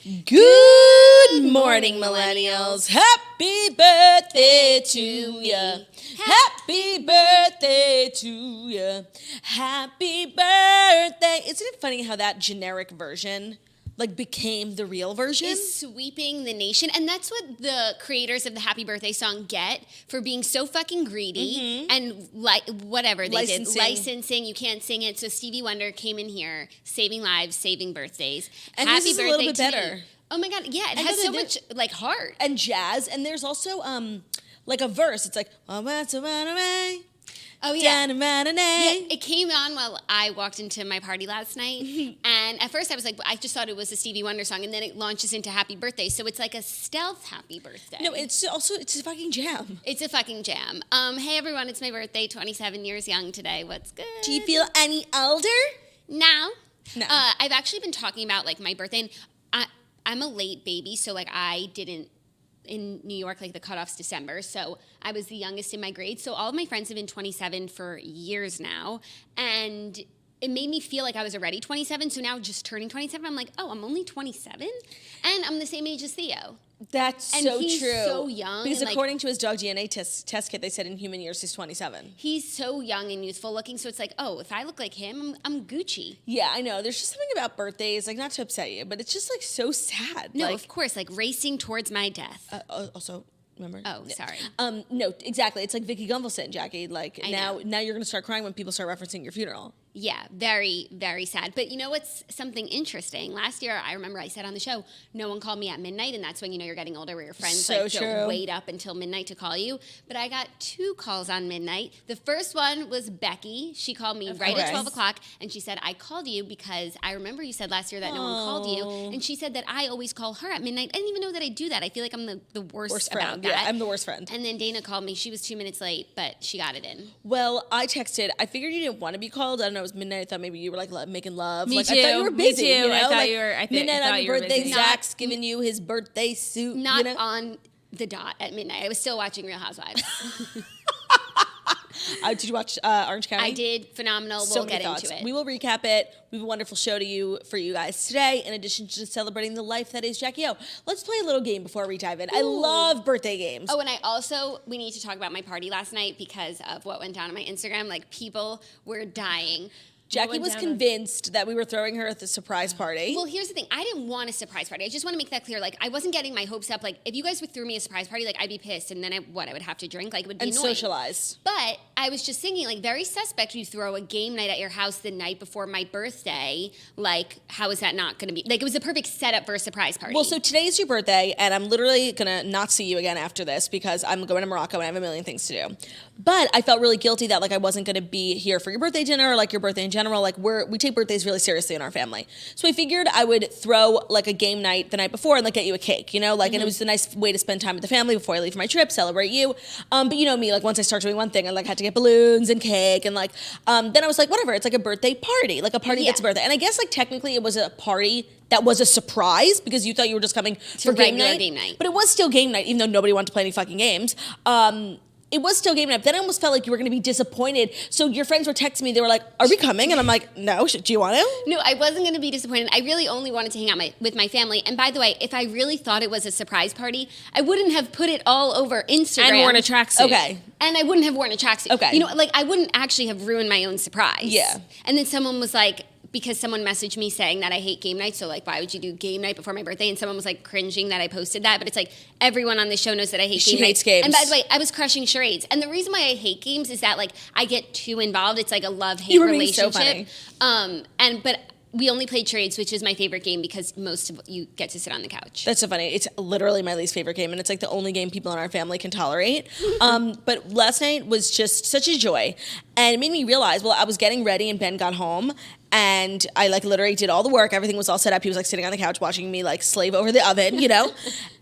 Good morning, millennials. Happy birthday to ya. Happy birthday to ya. Happy birthday. Isn't it funny how that generic version became the real version? Is sweeping the nation. And that's what the creators of the Happy Birthday song get for being so fucking greedy and whatever they did. Licensing. You can't sing it. So Stevie Wonder came in here, saving lives, saving birthdays. And Happy this is birthday a little bit to better. me. Oh my God. Yeah, it has so much heart. And jazz. And there's also a verse. It's like, oh, yeah. It came on while I walked into my party last night. And at first I was like, I just thought it was a Stevie Wonder song. And then it launches into Happy Birthday. So it's like a stealth Happy Birthday. No, it's a fucking jam. It's a fucking jam. Hey, everyone, it's my birthday, 27 years young today. What's good? Do you feel any older? No. No. I've actually been talking about, my birthday. And I'm a late baby, so, I didn't. In New York, the cutoff's December, so I was the youngest in my grade. So all of my friends have been 27 for years now, and it made me feel like I was already 27. So now just turning 27, I'm like, oh, I'm only 27, and I'm the same age as Theo. That's and so he's true. So young. Because according to his dog DNA test kit, they said in human years he's 27. He's so young and youthful looking, so it's like, oh, if I look like him, I'm Gucci. Yeah, I know. There's just something about birthdays, not to upset you, but it's just so sad. No, of course, racing towards my death. Also, remember? Oh, sorry. No, exactly. It's like Vicky Gunvalson, Jackie. now you're gonna start crying when people start referencing your funeral. Yeah, very, very sad. But you know what's something interesting? Last year, I remember I said on the show, no one called me at midnight, and that's when you're getting older, where your friends don't wait up until midnight to call you. But I got 2 calls on midnight. The first one was Becky. She called me at 12 o'clock, and she said, I called you because I remember you said last year that no one called you, and she said that I always call her at midnight. I didn't even know that I do that. I feel like I'm the worst about that. Yeah, I'm the worst friend. And then Dana called me. She was 2 minutes late, but she got it in. Well, I texted. I figured you didn't want to be called. I don't know. It was midnight. I thought maybe you were making love. Me too. I thought you were busy. Me too. You know? I thought you were. Midnight on your birthday. Busy. Zach's giving you his birthday suit. Not on the dot at midnight. I was still watching Real Housewives. Did you watch Orange County? I did. Phenomenal. We'll get into it. We will recap it. We have a wonderful show for you guys today, in addition to just celebrating the life that is Jackie O. Let's play a little game before we dive in. Ooh. I love birthday games. Oh, and we need to talk about my party last night because of what went down on my Instagram. People were dying. Jackie was convinced that we were throwing her at the surprise party. Well, here's the thing. I didn't want a surprise party. I just want to make that clear. I wasn't getting my hopes up. If you guys threw me a surprise party, I'd be pissed. And then I would have to drink. It would be annoying. And socialize. But I was just thinking, very suspect you throw a game night at your house the night before my birthday. How is that not going to be? It was a perfect setup for a surprise party. Well, so today is your birthday, and I'm literally going to not see you again after this because I'm going to Morocco and I have a million things to do. But I felt really guilty that, I wasn't going to be here for your birthday dinner or, your birthday in general. We take birthdays really seriously in our family. So I figured I would throw, a game night the night before and, get you a cake, and it was a nice way to spend time with the family before I leave for my trip, celebrate you. But you know me, once I start doing one thing, I, had to get balloons and cake and, then I was like, whatever, it's a birthday party, a party that's a birthday. And I guess, technically it was a party that was a surprise because you thought you were just coming for game night. But it was still game night, even though nobody wanted to play any fucking games. It was still game night. But then I almost felt like you were going to be disappointed. So your friends were texting me. They were like, are we coming? And I'm like, no. Do you want to? No, I wasn't going to be disappointed. I really only wanted to hang out with my family. And by the way, if I really thought it was a surprise party, I wouldn't have put it all over Instagram. And worn a tracksuit. Okay. And I wouldn't have worn a tracksuit. Okay. I wouldn't actually have ruined my own surprise. Yeah. And then someone was like, because someone messaged me saying that I hate game night, so why would you do game night before my birthday? And someone was cringing that I posted that, but it's everyone on this show knows that I hate game night. She hates games. And by the way, I was crushing charades. And the reason why I hate games is that I get too involved. It's a love-hate relationship. So funny. But we only played charades, which is my favorite game because most of you get to sit on the couch. That's so funny. It's literally my least favorite game, and it's the only game people in our family can tolerate. But last night was just such a joy, and it made me realize, I was getting ready and Ben got home, and I literally did all the work. Everything was all set up. He was sitting on the couch watching me slave over the oven,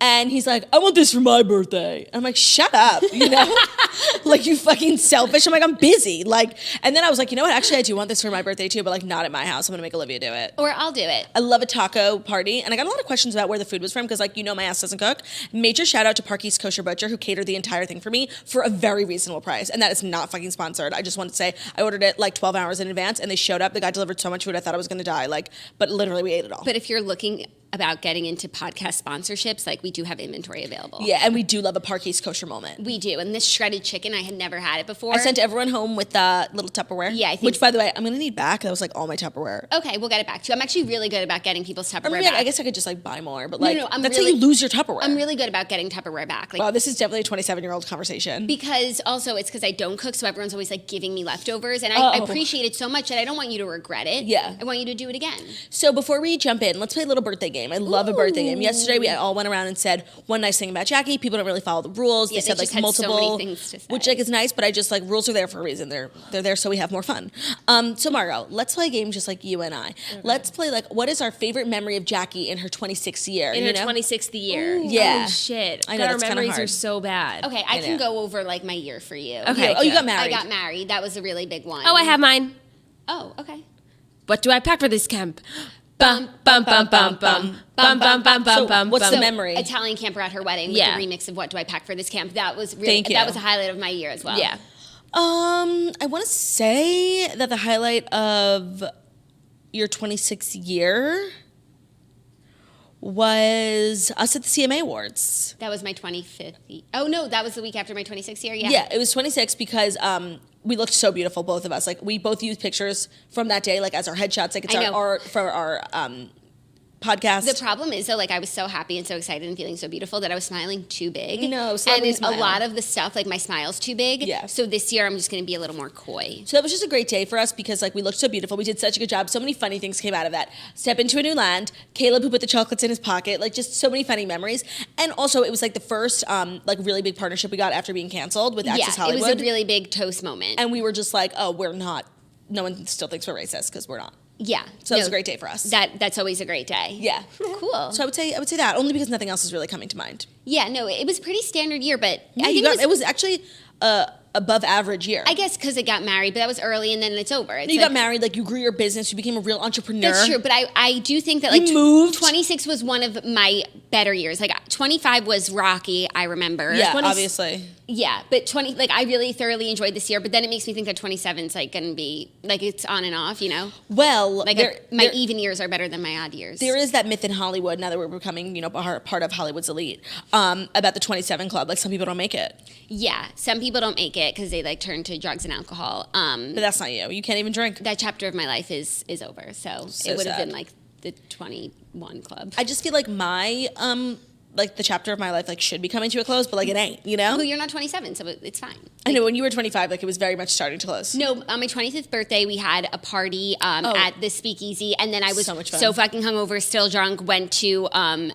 and he's like, I want this for my birthday. And I'm like, shut up, you fucking selfish. I'm like, I'm busy. And then I was like, you know what? Actually, I do want this for my birthday too, but not at my house. I'm going to make Olivia do it. Or I'll do it. I love a taco party. And I got a lot of questions about where the food was from because my ass doesn't cook. Major shout out to Parky's Kosher Butcher who catered the entire thing for me for a very reasonable price. And that is not fucking sponsored. I just want to say I ordered it 12 hours in advance and they showed up. The guy delivered so much food I thought I was going to die. But literally we ate it all. But if you're looking about getting into podcast sponsorships, like we do have inventory available. Yeah, and we do love a Parkey's kosher moment. We do. And this shredded chicken, I had never had it before. I sent everyone home with little Tupperware. Yeah, I think. Which, by the way, I'm going to need back. That was like all my Tupperware. Okay, we'll get it back to you. I'm actually really good about getting people's Tupperware back. I guess I could just like buy more, but like that's really, how you lose your Tupperware. I'm really good about getting Tupperware back. Like, wow, this is definitely a 27-year-old conversation. Because also it's because I don't cook, so everyone's always like giving me leftovers, and I appreciate it so much that I don't want you to regret it. Yeah. I want you to do it again. So before we jump in, let's play a little birthday game. I love a birthday game. Yesterday we all went around and said one nice thing about Jackie. People don't really follow the rules. Yeah, they said like had multiple, so many things to say. which like is nice, but I just like rules are there for a reason. They're there so we have more fun. So Margot, let's play a game just like you and I. Okay. Let's play like what is our favorite memory of Jackie in her 26th year? In her 26th year. Ooh. Yeah. Oh shit. I know our that's memories hard. are so bad. Okay, I can go over like my year for you. Okay. Oh, you got married. I got married. That was a really big one. Oh, I have mine. Oh, okay. What do I pack for this camp? Bum bum bum bum bum bum bum bum bum bum. What's the memory? Italian camper at her wedding with the remix of What Do I Pack for This Camp. That was really that was a highlight of my year as well. Yeah. I want to say that the highlight of your 26th year was us at the CMA Awards. That was my 25th. Oh no, that was the week after my 26th year. Yeah. Yeah, it was 26 because we looked so beautiful, both of us. Like we both used pictures from that day, like as our headshots. Like it's our art for our podcast. The problem is though, like I was so happy and so excited and feeling so beautiful that I was smiling too big. No, and a lot of the stuff, like my smile's too big. Yeah. So this year I'm just going to be a little more coy. So that was just a great day for us because like we looked so beautiful. We did such a good job. So many funny things came out of that. Step into a new land. Caleb who put the chocolates in his pocket. Like just so many funny memories. And also it was like the first like really big partnership we got after being canceled with Access Hollywood. It was a really big toast moment. And we were just like, oh, we're not. No one still thinks we're racist because we're not. Yeah. So it was a great day for us. That's always a great day. Yeah. Cool. So I would say that only because nothing else is really coming to mind. Yeah, no, it was a pretty standard year, but Yeah, I think it was actually above average year. I guess because it got married, but that was early and then it's over. You got married, like you grew your business, you became a real entrepreneur. That's true, but I do think that like you moved. 26 was one of my better years. Like 25 was rocky, I remember. Yeah, obviously. Yeah, but 20, like I really thoroughly enjoyed this year, but then it makes me think that 27 is like going to be, like it's on and off, you know? Well, like my even years are better than my odd years. There is that myth in Hollywood, now that we're becoming, you know, part of Hollywood's elite, about the 27 Club. Like some people don't make it. Yeah, some people don't make it because they like turn to drugs and alcohol. But that's not you. You can't even drink. That chapter of my life is over, so it would have been like the 21 Club. I just feel like my like the chapter of my life like should be coming to a close, but like it ain't, you know? Well, you're not 27, so it's fine. I know when you were 25, like it was very much starting to close. No, on my 25th birthday, we had a party at the Speakeasy, and then I was so fucking hungover, still drunk, went to the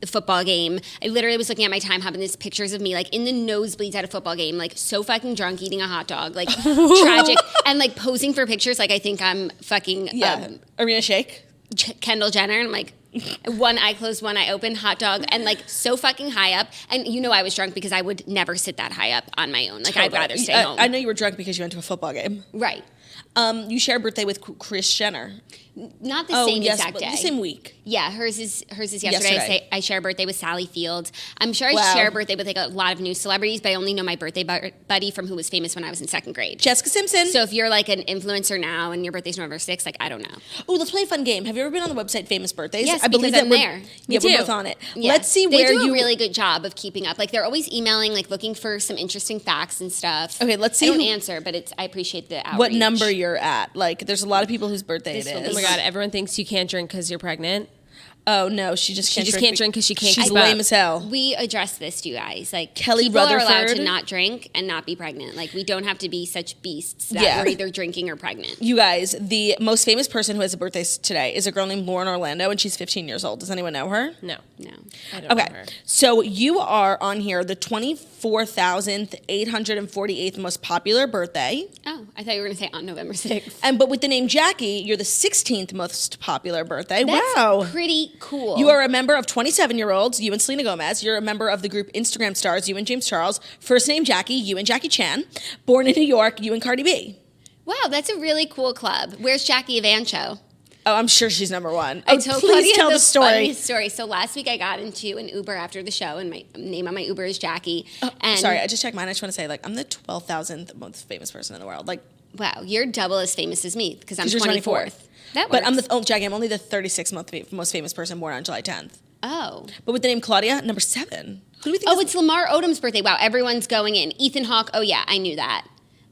football game. I literally was looking at my time hub and there's pictures of me like in the nosebleeds at a football game, like so fucking drunk, eating a hot dog, like tragic, and like posing for pictures like I think I'm fucking Arena Shake. Kendall Jenner, and I'm like, one eye closed, one eye open, hot dog, and like so fucking high up. And you know I was drunk because I would never sit that high up on my own. Like I'd rather stay home. I know you were drunk because you went to a football game. Right. You share a birthday with Kris Jenner. Not the same exact day. The same week. Yeah, hers is yesterday. I share a birthday with Sally Fields. I'm sure I share a birthday with like a lot of new celebrities, but I only know my birthday buddy from who was famous when I was in second grade. Jessica Simpson. So if you're like an influencer now and your birthday's November 6th, like I don't know. Oh, let's play a fun game. Have you ever been on the website Famous Birthdays? Yes, I believe I'm there. Yeah, we're both on it. Yeah. Let's see where they do a really good job of keeping up. Like they're always emailing, like looking for some interesting facts and stuff. Okay, let's see. I don't answer, but I appreciate the outreach. What number you're at? Like, there's a lot of people whose birthday it is. Oh my God, everyone thinks you can't drink because you're pregnant. Oh no, she just can't drink because she can't. She's lame as hell. We address this, you guys. Like Kelly people Rutherford are allowed to not drink and not be pregnant. Like we don't have to be such beasts that we're either drinking or pregnant. You guys, the most famous person who has a birthday today is a girl named Lauren Orlando, and she's 15 years old. Does anyone know her? No. I don't know her. So you are on here, the 24,848th most popular birthday. Oh, I thought you were going to say on November 6th. But with the name Jackie, you're the 16th most popular birthday. That's pretty cool. You are a member of 27-year-olds, you and Selena Gomez. You're a member of the group Instagram Stars, you and James Charles. First name Jackie, you and Jackie Chan. Born in New York, you and Cardi B. Wow, that's a really cool club. Where's Jackie Evancho? Oh, I'm sure she's number one. I told please Claudia tell the story. So last week I got into an Uber after the show, and my name on my Uber is Jackie. Sorry, I just checked mine. I just want to say, like, I'm the 12,000th most famous person in the world. Like, Wow, you're double as famous as me because I'm 'Cause you're 24th. That works. But Jackie, I'm only the 36th most famous person born on July 10th. Oh. But with the name Claudia, number 7. Who do we think? Oh, it's Lamar Odom's birthday. Wow, everyone's going in. Ethan Hawke. Oh yeah, I knew that.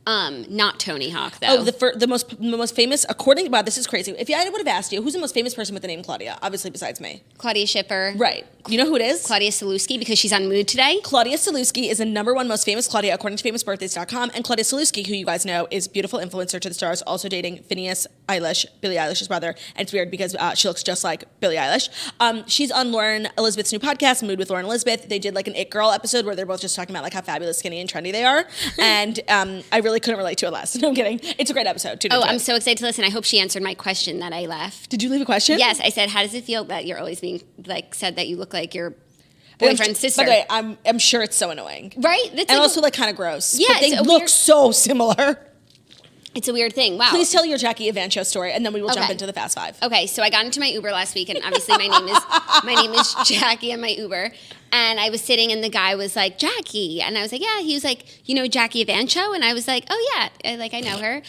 Not Tony Hawk though. Oh, the most famous, according, wow, this is crazy. If I would have asked you, who's the most famous person with the name Claudia? Obviously, besides me. Claudia Schiffer. Right. You know who it is? Claudia Sulewski, because she's on Mood today. Claudia Sulewski is the number 1 most famous Claudia, according to famousbirthdays.com. And Claudia Sulewski, who you guys know, is beautiful influencer to the stars, also dating Phineas Eilish, Billie Eilish's brother. And it's weird because she looks just like Billie Eilish. She's on Lauren Elizabeth's new podcast, Mood with Lauren Elizabeth. They did like an It Girl episode where they're both just talking about like how fabulous, skinny, and trendy they are. And I really couldn't relate to it less. No, I'm kidding. It's a great episode. I'm so excited to listen. I hope she answered my question that I left. Did you leave a question? Yes, I said, how does it feel that you're always being like said that you look like your boyfriend's sister? By the way, I'm sure it's so annoying. Right? That's and also like kind of gross. Yeah, but they look so similar. It's a weird thing. Wow. Please tell your Jackie Evancho story, and then we will jump into the Fast Five. Okay, so I got into my Uber last week, and obviously my name is Jackie on my Uber. And I was sitting, and the guy was like, Jackie. And I was like, yeah. He was like, you know Jackie Evancho? And I was like, oh, yeah. I know her.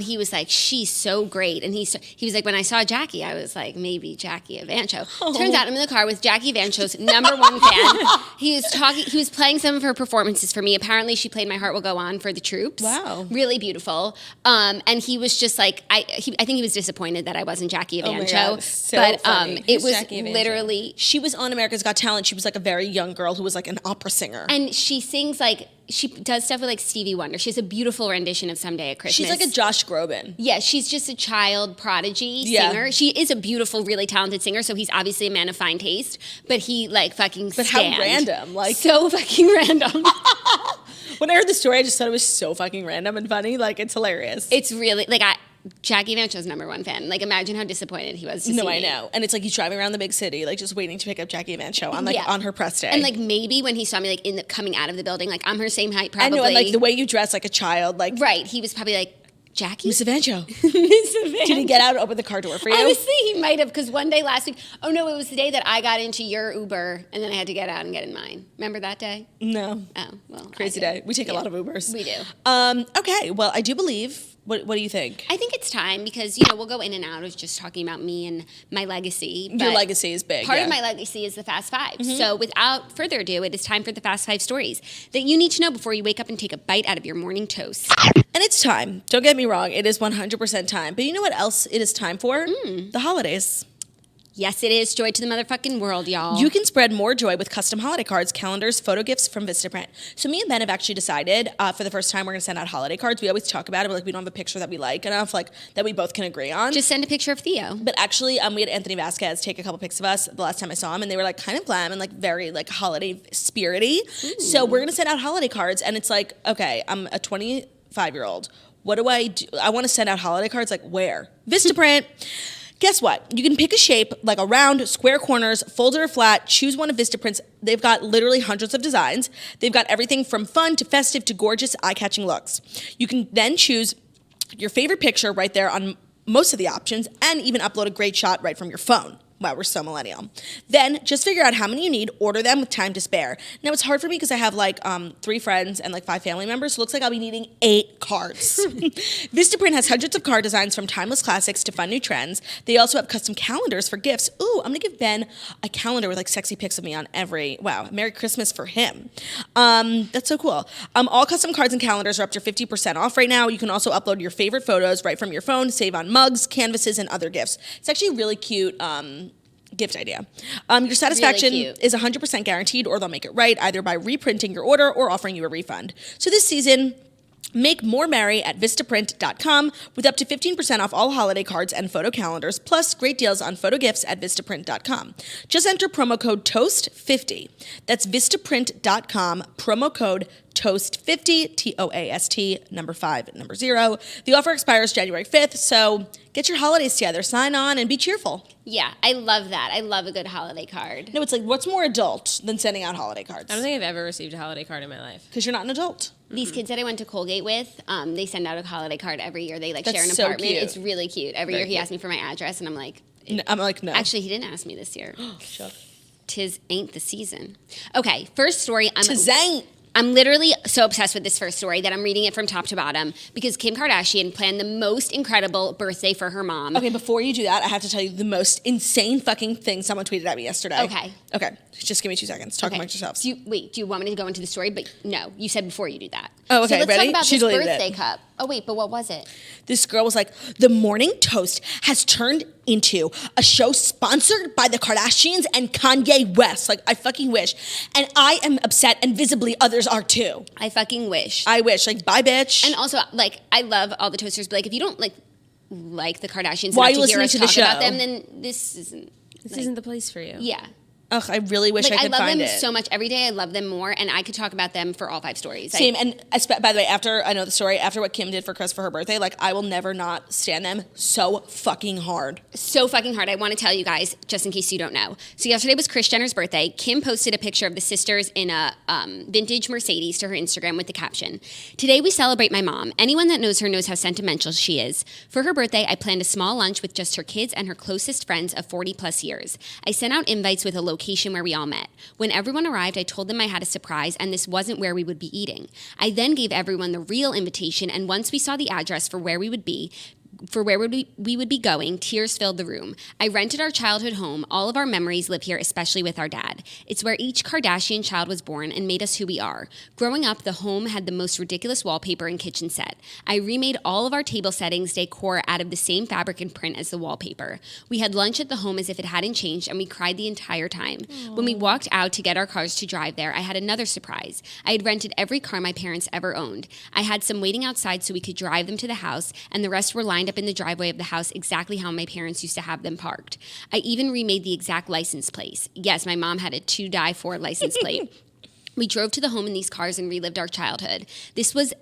He was like, she's so great. And he was like, when I saw Jackie, I was like, maybe Jackie Evancho. Oh. Turns out I'm in the car with Jackie Evancho's number 1 fan. He was playing some of her performances for me. Apparently, she played My Heart Will Go On for the troops. Wow. Really beautiful. And he was just like, I think he was disappointed that I wasn't Jackie Evancho. Oh so but funny. It was literally. She was on America's Got Talent. She was like a very young girl who was like an opera singer. And she sings like, she does stuff with like Stevie Wonder. She has a beautiful rendition of Someday at Christmas. She's like a Josh Groban. Yeah, she's just a child prodigy singer. She is a beautiful, really talented singer, so he's obviously a man of fine taste, but he like fucking But how random. Like so fucking random. When I heard the story, I just thought it was so fucking random and funny. Like, it's hilarious. It's really, like, Jackie Evancho's number 1 fan. Like, imagine how disappointed he was to see me. I know. And it's like he's driving around the big city, like, just waiting to pick up Jackie Evancho on her press day. And, like, maybe when he saw me, like, coming out of the building, like, I'm her same height, probably. I know, and, like, the way you dress like a child, like. Right. He was probably like, Jackie? Miss Evancho. Miss Evancho. Did he get out and open the car door for you? Honestly, he might have, because one day last week, it was the day that I got into your Uber, and then I had to get out and get in mine. Remember that day? No. Oh, well. Crazy day. We take a lot of Ubers. We do. Okay, well, I do believe. What do you think? I think it's time because, we'll go in and out of just talking about me and my legacy. Your legacy is big. Part of my legacy is the Fast Five. Mm-hmm. So without further ado, it is time for the Fast Five stories that you need to know before you wake up and take a bite out of your morning toast. And it's time. Don't get me wrong. It is 100% time. But you know what else it is time for? The holidays. Yes, it is. Joy to the motherfucking world, y'all. You can spread more joy with custom holiday cards, calendars, photo gifts from Vistaprint. So me and Ben have actually decided for the first time we're going to send out holiday cards. We always talk about it, but like we don't have a picture that we like enough, like that we both can agree on. Just send a picture of Theo. But actually, we had Anthony Vasquez take a couple pics of us the last time I saw him, and they were like kind of glam and like very like holiday spirity. Ooh. So we're going to send out holiday cards, and it's like, okay, I'm a 25-year-old. What do I do? I want to send out holiday cards. Like where? Vistaprint. Guess what? You can pick a shape like a round, square corners, folded or flat. Choose one of Vistaprint's. They've got literally hundreds of designs. They've got everything from fun to festive to gorgeous, eye-catching looks. You can then choose your favorite picture right there on most of the options and even upload a great shot right from your phone. Wow, we're so millennial. Then just figure out how many you need, order them with time to spare. Now it's hard for me because I have like 3 friends and like 5 family members, so it looks like I'll be needing 8 cards. Vistaprint has hundreds of card designs from timeless classics to fun new trends. They also have custom calendars for gifts. Ooh, I'm gonna give Ben a calendar with like sexy pics of me on every, wow, Merry Christmas for him. That's so cool. All custom cards and calendars are up to 50% off right now. You can also upload your favorite photos right from your phone, save on mugs, canvases, and other gifts. It's actually a really cute gift idea. Your satisfaction is 100% guaranteed, or they'll make it right, either by reprinting your order or offering you a refund. So this season, make more merry at Vistaprint.com with up to 15% off all holiday cards and photo calendars, plus great deals on photo gifts at Vistaprint.com. Just enter promo code TOAST50. That's Vistaprint.com, promo code TOAST50, TOAST, number 5, number 0. The offer expires January 5th, so get your holidays together, sign on, and be cheerful. Yeah, I love that. I love a good holiday card. No, it's like, what's more adult than sending out holiday cards? I don't think I've ever received a holiday card in my life. Because you're not an adult. These kids that I went to Colgate with, they send out a holiday card every year. They like That's share an so apartment. cute. It's really cute. Every year he asks me for my address, and I'm like, no. Actually, he didn't ask me this year. Sure. Tis ain't the season. Okay, first story. Tis ain't. I'm literally so obsessed with this first story that I'm reading it from top to bottom because Kim Kardashian planned the most incredible birthday for her mom. Okay, before you do that, I have to tell you the most insane fucking thing someone tweeted at me yesterday. Okay. Just give me 2 seconds. Talk amongst yourselves. Do you want me to go into the story? But no, you said before you do that. Oh, okay, so let's ready? talk about She this deleted birthday it. cup. Oh, wait, but what was it? This girl was like, the morning toast has turned into a show sponsored by the Kardashians and Kanye West. Like, I fucking wish. And I am upset, and visibly others are too. I fucking wish. I wish. Like, bye, bitch. And also, like, I love all the toasters, but like, if you don't like the Kardashians Why are enough you to hear listening us to the talk show? about them, then this isn't the place for you. Yeah. Ugh, I really wish I could find it. I love them so much every day. I love them more, and I could talk about them for all 5 stories. Same, and by the way, after I know the story, after what Kim did for Kris for her birthday, like, I will never not stand them so fucking hard. So fucking hard. I want to tell you guys, just in case you don't know. So yesterday was Kris Jenner's birthday. Kim posted a picture of the sisters in a vintage Mercedes to her Instagram with the caption, "Today we celebrate my mom. Anyone that knows her knows how sentimental she is. For her birthday, I planned a small lunch with just her kids and her closest friends of 40 plus years. I sent out invites with a location where we all met. When everyone arrived, I told them I had a surprise and this wasn't where we would be eating. I then gave everyone the real invitation, and once we saw the address for where we would be going, tears filled the room. I rented our childhood home. All of our memories live here, especially with our dad. It's where each Kardashian child was born and made us who we are. Growing up, the home had the most ridiculous wallpaper and kitchen set. I remade all of our table settings decor out of the same fabric and print as the wallpaper. We had lunch at the home as if it hadn't changed, and we cried the entire time. Aww. When we walked out to get our cars to drive there, I had another surprise. I had rented every car my parents ever owned. I had some waiting outside so we could drive them to the house, and the rest were lined up in the driveway of the house exactly how my parents used to have them parked. I even remade the exact license plate. Yes, my mom had a 2-4 license plate. We drove to the home in these cars and relived our childhood. This was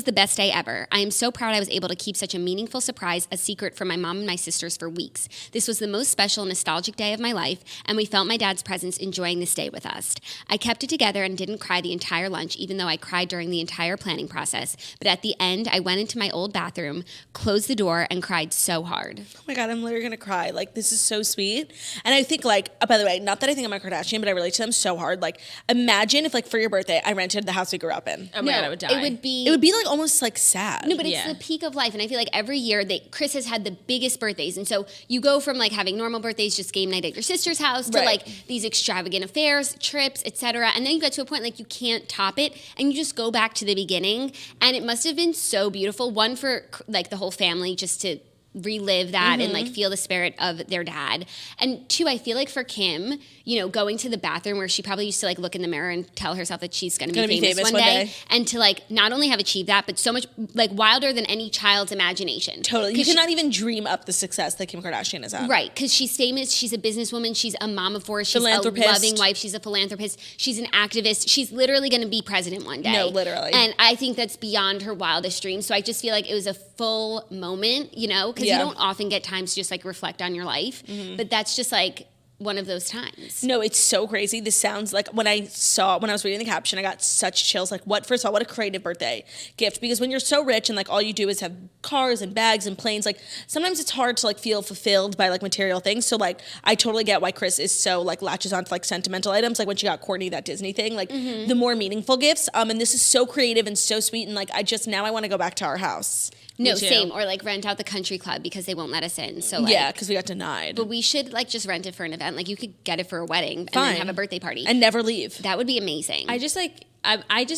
the best day ever. I am so proud I was able to keep such a meaningful surprise a secret from my mom and my sisters for weeks. This was the most special, nostalgic day of my life, and we felt my dad's presence enjoying this day with us. I kept it together and didn't cry the entire lunch, even though I cried during the entire planning process. But at the end, I went into my old bathroom, closed the door, and cried so hard. Oh my God, I'm literally gonna cry. Like, this is so sweet. And I think, like, by the way, not that I think I'm a Kardashian, but I relate to them so hard. Like, imagine if, like, for your birthday, I rented the house we grew up in. Oh my God, I would die. It would be like almost like sad. No, but it's the peak of life, and I feel like every year Kris has had the biggest birthdays, and so you go from like having normal birthdays, just game night at your sister's house, to like these extravagant affairs, trips, etc. And then you get to a point like you can't top it, and you just go back to the beginning, and it must have been so beautiful. One, for like the whole family just to relive that and like feel the spirit of their dad, and 2, I feel like for Kim, you know, going to the bathroom where she probably used to like look in the mirror and tell herself that she's going to be famous one day, and to like not only have achieved that, but so much like wilder than any child's imagination. Totally, you cannot even dream up the success that Kim Kardashian is at. Right, because she's famous, she's a businesswoman, she's a mom of 4, she's a loving wife, she's a philanthropist, she's an activist, she's literally going to be president one day. No, literally. And I think that's beyond her wildest dreams. So I just feel like it was a full moment, you know, because you don't often get times to just like reflect on your life, but that's just like one of those times. No, it's so crazy. This sounds like when I was reading the caption, I got such chills. Like, first of all, what a creative birthday gift. Because when you're so rich and like all you do is have cars and bags and planes, like sometimes it's hard to like feel fulfilled by like material things. So like I totally get why Kris is so like latches onto like sentimental items. Like when she got Courtney that Disney thing, like the more meaningful gifts. And this is so creative and so sweet. And like now I want to go back to our house. No, same. Or like rent out the country club because they won't let us in. So like, yeah, because we got denied. But we should like just rent it for an event. Like you could get it for a wedding and then have a birthday party and never leave. That would be amazing. I just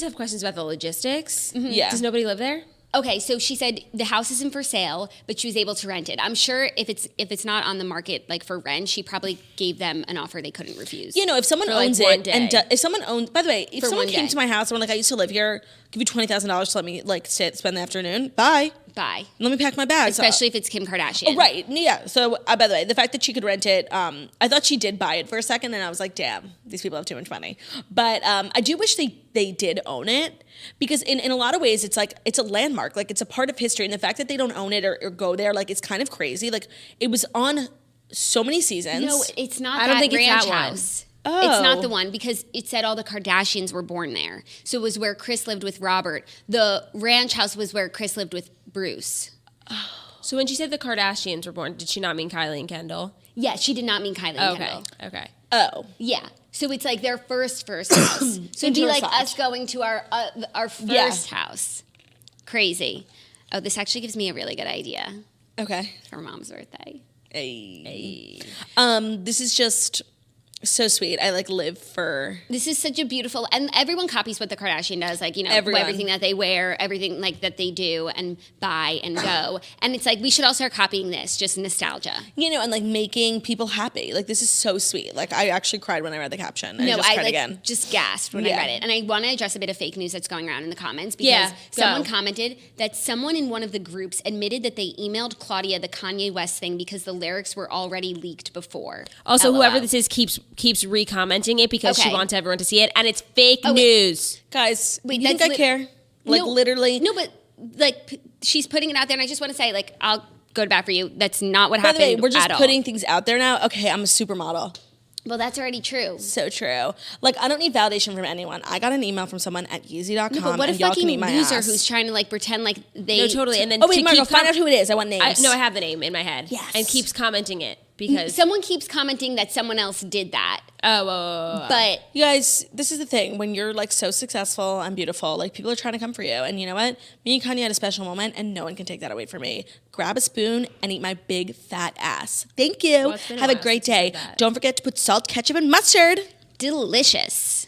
have questions about the logistics. Yeah. Does nobody live there? Okay, so she said the house isn't for sale, but she was able to rent it. I'm sure if it's not on the market like for rent, she probably gave them an offer they couldn't refuse. You know, if someone owns it, and if someone owns, by the way, if someone came to my house and were like, I used to live here, give you $20,000 to let me like spend the afternoon. Bye. Let me pack my bags. Especially if it's Kim Kardashian. Oh, right. Yeah. So, by the way, the fact that she could rent it, I thought she did buy it for a second, and I was like, damn, these people have too much money. But I do wish they did own it, because in a lot of ways, it's like, it's a landmark. Like, it's a part of history. And the fact that they don't own it or go there, like, it's kind of crazy. Like, it was on so many seasons. No, it's not I don't think ranch it's that house. Oh. It's not the one, because it said all the Kardashians were born there. So it was where Kris lived with Robert. The ranch house was where Kris lived with Bruce. So when she said the Kardashians were born, did she not mean Kylie and Kendall? Yeah, she did not mean Kylie and Kendall. Okay. Oh. Yeah. So it's like their first house. So it'd be like us going to our first house. Crazy. Oh, this actually gives me a really good idea. Okay. For Mom's birthday. Hey. This is just so sweet. I like live for. This is such a beautiful, and everyone copies what the Kardashian does, like, you know, everything that they wear, everything like that they do and buy and go. And it's like, we should all start copying this, just nostalgia. You know, and like making people happy. Like, this is so sweet. Like, I actually cried when I read the caption. I just gasped when I read it. And I want to address a bit of fake news that's going around in the comments because someone commented that someone in one of the groups admitted that they emailed Claudia the Kanye West thing because the lyrics were already leaked before. Also, whoever this is keeps re-commenting it because she wants everyone to see it, and it's fake news. Guys, you think I care? Like, literally. No, but like, she's putting it out there, and I just want to say, like, I'll go to bat for you. That's not what happened. By the way, we're just putting things out there now. Okay, I'm a supermodel. Well, that's already true. So true. Like, I don't need validation from anyone. I got an email from someone at Yeezy.com. No, but what a fucking loser who's trying to like pretend like they. No, totally. And then wait, Margo, find out who it is. I want names. I have the name in my head. Yes. And keeps commenting it because someone keeps commenting that someone else did that. But you guys, this is the thing. When you're like so successful and beautiful, like people are trying to come for you. And you know what? Me and Kanye had a special moment, and no one can take that away from me. Grab a spoon and eat my big fat ass. Thank you. Well, have a great day. Don't forget to put salt, ketchup, and mustard. Delicious.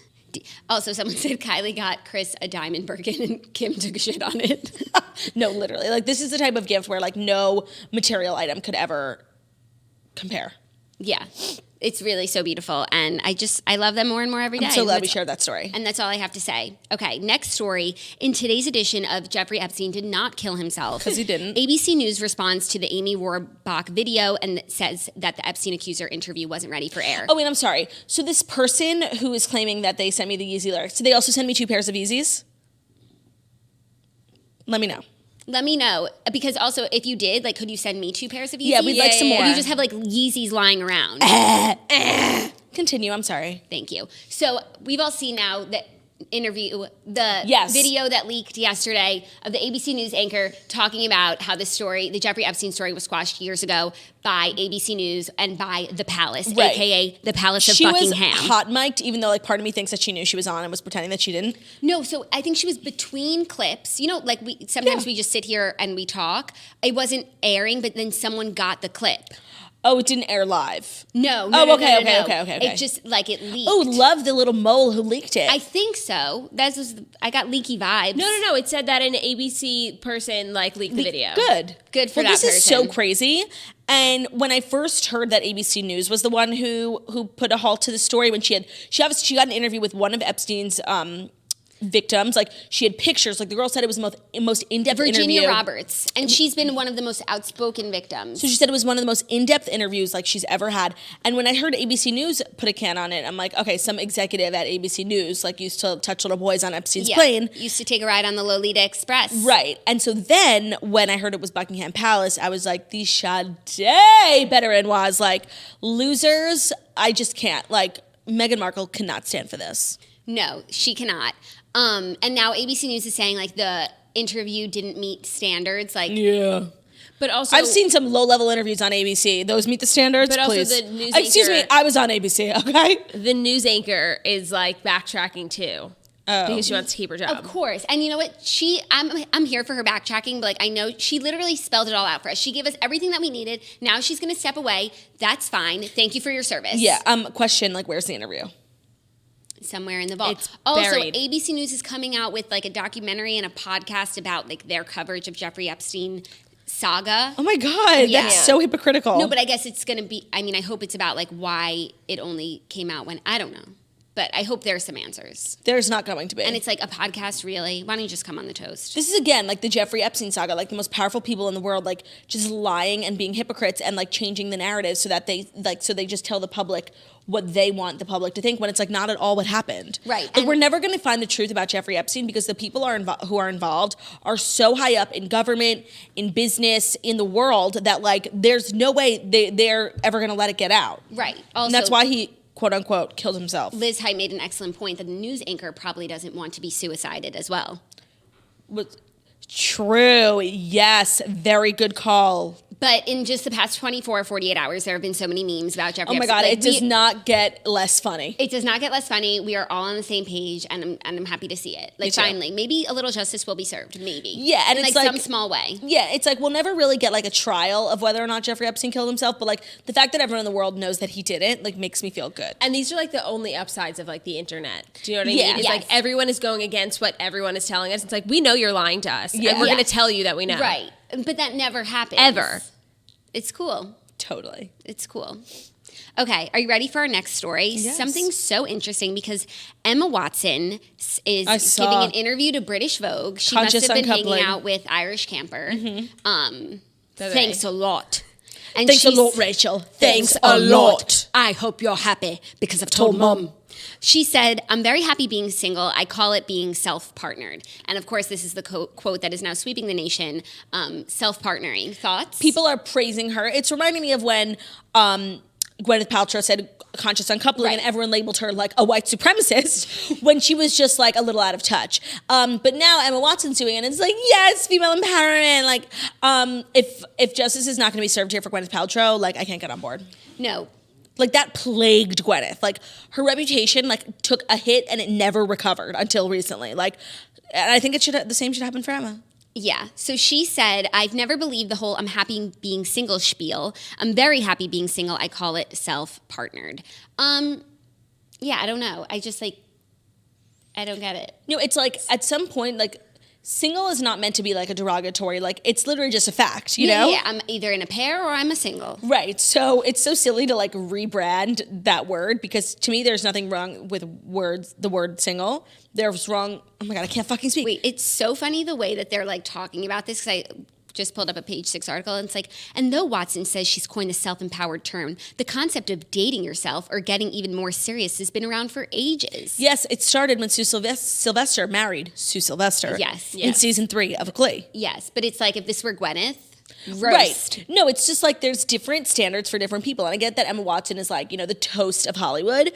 Also, someone said Kylie got Kris a diamond Birkin and Kim took a shit on it. No, literally. Like, this is the type of gift where like no material item could ever compare. Yeah. It's really so beautiful, and I love them more and more every day. I'm so glad we shared that story. And that's all I have to say. Okay, next story. In today's edition of Jeffrey Epstein did not kill himself. Because he didn't. ABC News responds to the Amy Robach video and says that the Epstein accuser interview wasn't ready for air. Oh, wait, I'm sorry. So this person who is claiming that they sent me the Yeezy lyrics, did they also send me 2 pairs of Yeezys? Let me know. Let me know, because also if you did, like, could you send me 2 pairs of Yeezys? Yeah, we'd like some more. You just have like Yeezys lying around. Continue, I'm sorry. Thank you. So we've all seen now the video that leaked yesterday of the ABC News anchor talking about how the Jeffrey Epstein story was squashed years ago by ABC News and by The Palace, right. AKA the Palace of Buckingham. She was hot mic'd, even though like part of me thinks that she knew she was on and was pretending that she didn't. No, so I think she was between clips. You know, like sometimes we just sit here and we talk. It wasn't airing, but then someone got the clip. Oh, it didn't air live. No. Okay. It just like it leaked. Oh, love the little mole who leaked it. I think so. I got leaky vibes. No. It said that an ABC person like leaked the video. Good for that person. This is so crazy. And when I first heard that ABC News was the one who put a halt to the story, when she got an interview with one of Epstein's victims, like she had pictures, like the girl said it was the most in-depth interview. Virginia Roberts, and she's been one of the most outspoken victims. So she said it was one of the most in-depth interviews like she's ever had. And when I heard ABC News put a can on it, I'm like, okay, some executive at ABC News like used to touch little boys on Epstein's plane. Used to take a ride on the Lolita Express. Right. And so then when I heard it was Buckingham Palace, I was like, these Sade better-in-laws, like losers, I just can't. Like, Meghan Markle cannot stand for this. No, she cannot. And now ABC News is saying like the interview didn't meet standards. Like, yeah. But also, I've seen some low-level interviews on ABC. Those meet the standards, but please. Also the news Excuse anchor, me, I was on ABC, okay? The news anchor is like backtracking too. Because she wants to keep her job. Of course. And you know what? I'm here for her backtracking, but like I know she literally spelled it all out for us. She gave us everything that we needed. Now she's going to step away. That's fine. Thank you for your service. Yeah. Question, like, where's the interview? Somewhere in the vault. It's also, buried. ABC News is coming out with like a documentary and a podcast about like their coverage of Jeffrey Epstein saga. Oh my God, that's so hypocritical. No, but I guess it's going to be, I mean, I hope it's about like why it only came out when, I don't know. But I hope there's some answers. There's not going to be. And it's like a podcast, really? Why don't you just come on the toast? This is, again, like the Jeffrey Epstein saga, like the most powerful people in the world, like just lying and being hypocrites and like changing the narrative so that they just tell the public what they want the public to think when it's like not at all what happened. Right. Like, we're never going to find the truth about Jeffrey Epstein because the people who are involved are so high up in government, in business, in the world that like there's no way they're ever going to let it get out. Right. Also, and that's why he, quote unquote, killed himself. Liz Hyde made an excellent point that the news anchor probably doesn't want to be suicided as well. True. Yes. Very good call. But in just the past 24 or 48 hours, there have been so many memes about Jeffrey Oh my Epstein. God, Like, it does not get less funny. It does not get less funny. We are all on the same page, and I'm happy to see it. Like, finally, maybe a little justice will be served, maybe. Yeah, and in it's like like some small way. Yeah, it's like we'll never really get like a trial of whether or not Jeffrey Epstein killed himself, but like the fact that everyone in the world knows that he didn't, like, makes me feel good. And these are like the only upsides of like the internet. Do you know what I Yeah. mean? It's like everyone is going against what everyone is telling us. It's like, we know you're lying to us, and we're going to tell you that we know. Right. But that never happens. Ever. It's cool. Totally. It's cool. Okay, are you ready for our next story? Yes. Something so interesting because Emma Watson is giving an interview to British Vogue. She must have been hanging out with Irish Camper. Thanks a lot. And Thanks a lot, Rachel. Thanks a lot. I hope you're happy because I've told Mom. She said, I'm very happy being single. I call it being self-partnered. And of course, this is the quote that is now sweeping the nation, self-partnering. Thoughts? People are praising her. It's reminding me of when Gwyneth Paltrow said conscious uncoupling and everyone labeled her like a white supremacist when she was just like a little out of touch. But now Emma Watson's doing it and it's like, yes, female empowerment. Like, if justice is not going to be served here for Gwyneth Paltrow, like, I can't get on board. No. Like, that plagued Gwyneth. Like, her reputation, like, took a hit and it never recovered until recently. Like, and I think the same should happen for Emma. Yeah. So she said, I've never believed the whole I'm happy being single spiel. I'm very happy being single. I call it self-partnered. Yeah, I don't know. I just, like, I don't get it. You know, it's like, at some point, like, single is not meant to be like a derogatory, like, it's literally just a fact, you know? Yeah, I'm either in a pair or I'm a single. Right. So it's so silly to like rebrand that word because to me there's nothing wrong with the word single. There's wrong. Oh my God, I can't fucking speak. Wait, it's so funny the way that they're like talking about this because I just pulled up a Page 6 article and it's like, and though Watson says she's coined the self-empowered term, the concept of dating yourself or getting even more serious has been around for ages. Yes, it started when Sue Sylvester married Sue Sylvester. Yes. In season 3 of Glee. Yes, but it's like if this were Gwyneth, roast. Right. No, it's just like there's different standards for different people. And I get that Emma Watson is like, you know, the toast of Hollywood.